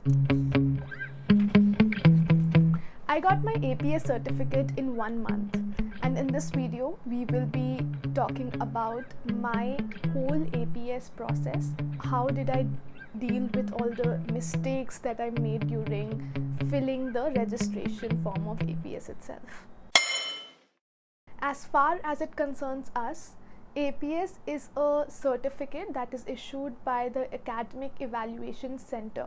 I got my APS certificate in 1 month, and in this video we will be talking about my whole APS process. How did I deal with all the mistakes that I made during filling the registration form of APS itself. As far as it concerns us, APS is a certificate that is issued by the Academic Evaluation Center,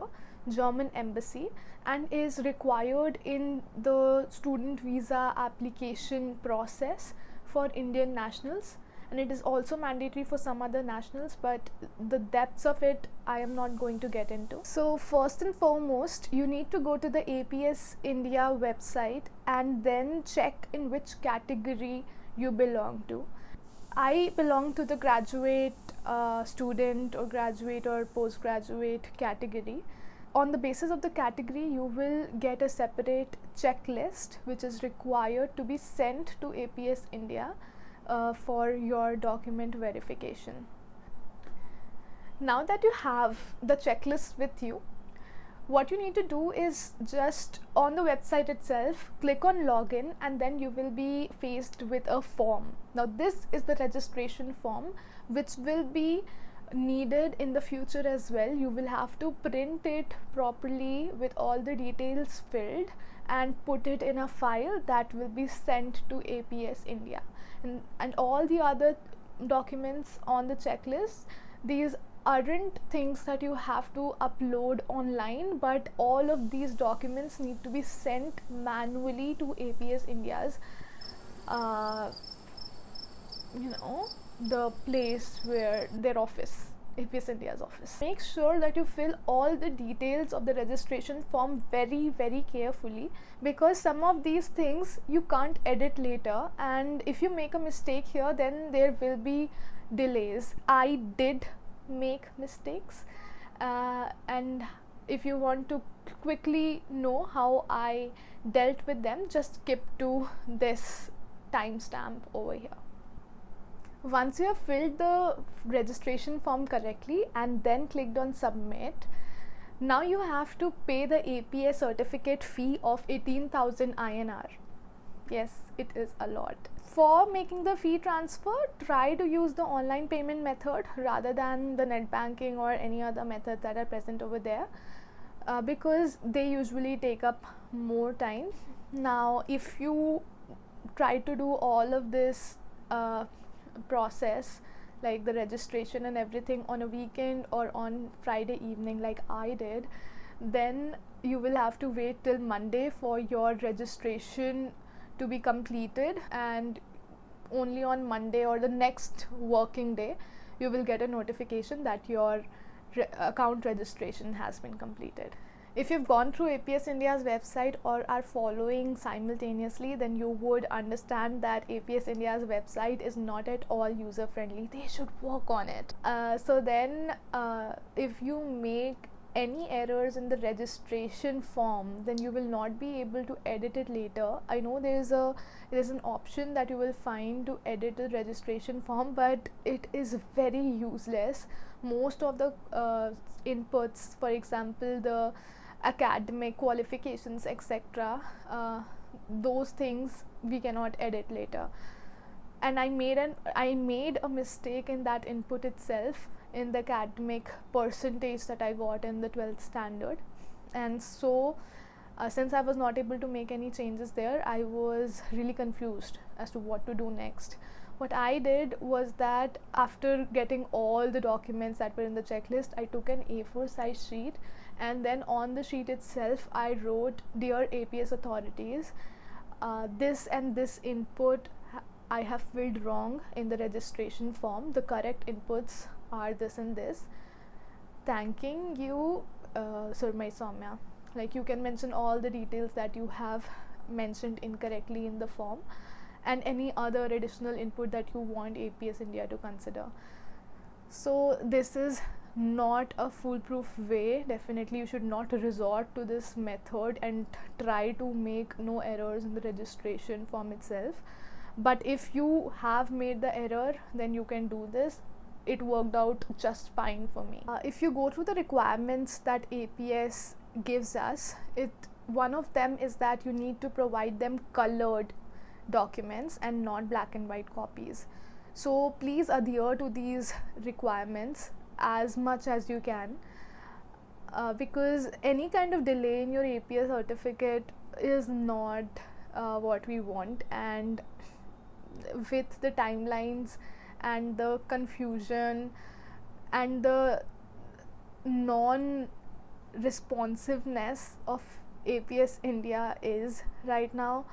German Embassy, and is required in the student visa application process for Indian nationals, and it is also mandatory for some other nationals, but the depths of it I am not going to get into. So first and foremost, you need to go to the APS India website and then check in which category you belong to. I belong to the graduate student or graduate or postgraduate category. On the basis of the category, you will get a separate checklist which is required to be sent to APS India for your document verification. Now that you have the checklist with you, what you need to do is just on the website itself, click on login, and then you will be faced with a form. Now this is the registration form which will be needed in the future as well. You will have to print it properly with all the details filled and put it in a file that will be sent to APS India, and all the other documents on the checklist, these aren't things that you have to upload online, but all of these documents need to be sent manually to APS India's the place where their office, APS India's office. Make sure that you fill all the details of the registration form very carefully, because some of these things you can't edit later, and if you make a mistake here, then there will be delays. I did make mistakes, and if you want to quickly know how I dealt with them, just skip to this timestamp over here. Once you have filled the registration form correctly and then clicked on submit, now you have to pay the APS certificate fee of 18,000 INR. Yes, it is a lot. For making the fee transfer, try to use the online payment method rather than the net banking or any other methods that are present over there, because they usually take up more time. Now if you try to do all of this process, like the registration and everything, on a weekend or on Friday evening like I did, then you will have to wait till Monday for your registration to be completed, and only on Monday or the next working day you will get a notification that your account registration has been completed. If you've gone through APS India's website or are following simultaneously, then you would understand that APS India's website is not at all user friendly. They should work on it. So then if you make any errors in the registration form, then you will not be able to edit it later. I know there's an option that you will find to edit the registration form, but it is very useless. Most of the inputs, for example the academic qualifications, etc., those things we cannot edit later. And I made a mistake in that input itself, in the academic percentage that I got in the 12th standard, and so since I was not able to make any changes there, I was really confused as to what to do next. What I did was that after getting all the documents that were in the checklist, I took an A4 size sheet, and then on the sheet itself I wrote, "Dear APS authorities, this and this input I have filled wrong in the registration form. The correct inputs are this and this. Thanking you, Surmai Soumya." Like, you can mention all the details that you have mentioned incorrectly in the form, and any other additional input that you want APS India to consider. So this is not a foolproof way. Definitely you should not resort to this method and try to make no errors in the registration form itself. But if you have made the error, then you can do this. it worked out just fine for me. If you go through the requirements that APS gives us, one of them is that you need to provide them colored documents and not black and white copies. So please adhere to these requirements as much as you can, because any kind of delay in your APS certificate is not what we want. And with the timelines and the confusion and the non-responsiveness of APS India is right now,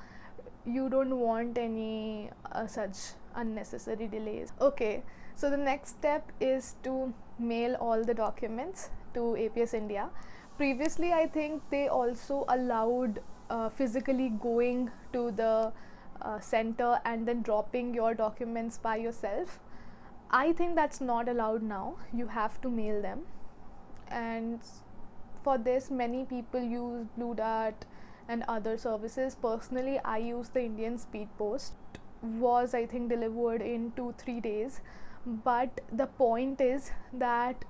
you don't want any such unnecessary delays. Okay, so the next step is to mail all the documents to APS India. Previously, I think they also allowed physically going to the center and then dropping your documents by yourself. I think that's not allowed now. You have to mail them, and for this many people use Blue Dart and other services. Personally, I use the Indian Speed Post. Was, I think, delivered in 2-3 days. But the point is that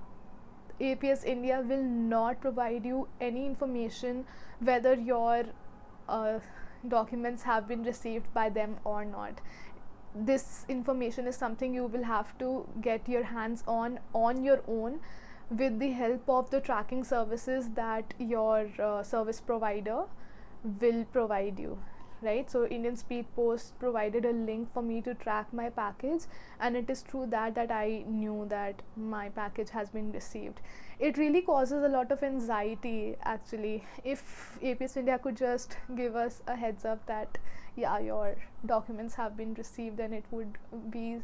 APS India will not provide you any information whether your documents have been received by them or not. This information is something you will have to get your hands on your own, with the help of the tracking services that your service provider will provide you, right? So Indian Speed Post provided a link for me to track my package, and it is through that I knew that my package has been received. It really causes a lot of anxiety actually. If APS India could just give us a heads up that yeah, your documents have been received, then it would be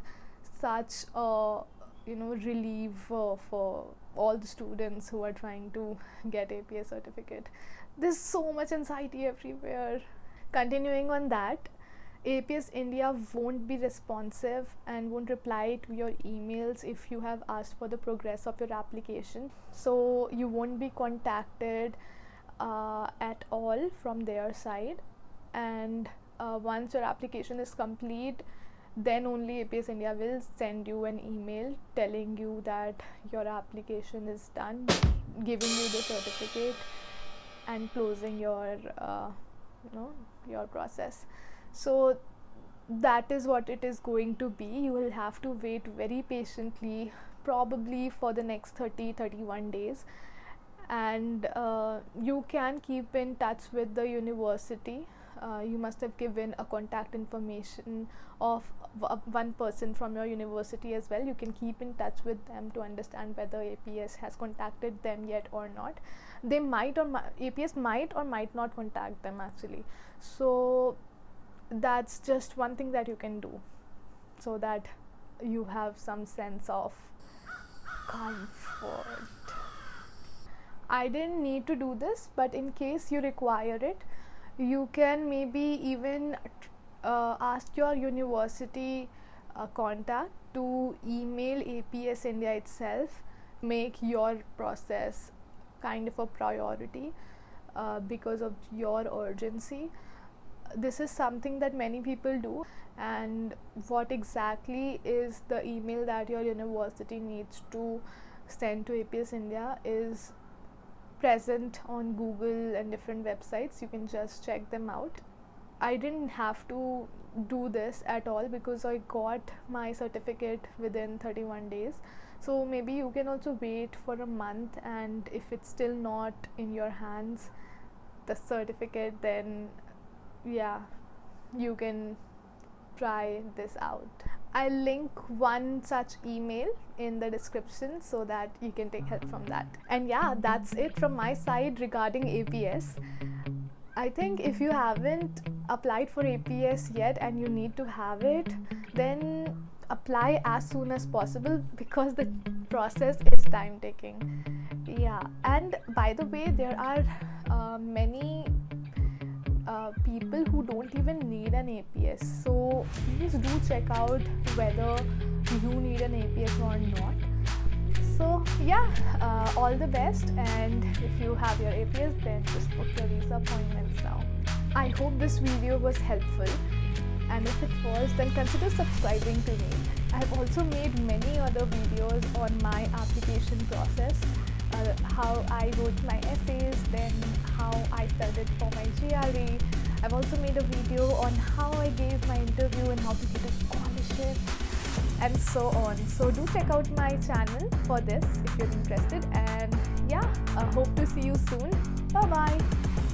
such a relief for all the students who are trying to get APS certificate. There's so much anxiety everywhere. Continuing on that, APS India won't be responsive and won't reply to your emails if you have asked for the progress of your application. So you won't be contacted at all from their side. And once your application is complete, then only APS India will send you an email telling you that your application is done, giving you the certificate and closing your your process. So that is what it is going to be. You will have to wait very patiently, probably for the next 30-31 days, and you can keep in touch with the university. You must have given a contact information of one person from your university as well. You can keep in touch with them to understand whether APS has contacted them yet or not. They might or APS might or might not contact them actually. So that's just one thing that you can do, so that you have some sense of comfort. I didn't need to do this, but in case you require it, you can maybe even ask your university contact to email APS India itself. Make your process kind of a priority because of your urgency. This is something that many people do, and what exactly is the email that your university needs to send to APS India is present on Google and different websites. You can just check them out. I didn't have to do this at all because I got my certificate within 31 days. So maybe you can also wait for a month, and if it's still not in your hands, the certificate, then yeah, you can try this out. I'll link one such email in the description so that you can take help from that. And yeah, that's it from my side regarding APS. I think if you haven't applied for APS yet and you need to have it, then apply as soon as possible because the process is time taking. Yeah, and by the way, there are many people who don't even need an APS, so please do check out whether you need an APS or not. So yeah, all the best, and if you have your APS, then just book your visa appointments now. I hope this video was helpful, and if it was, then consider subscribing to me I've also made many other videos on my application process, how I wrote my essays, then how I studied for my GRE. I've also made a video on how I gave my interview and how to get a scholarship and so on. So do check out my channel for this if you're interested, and yeah, hope to see you soon. Bye bye.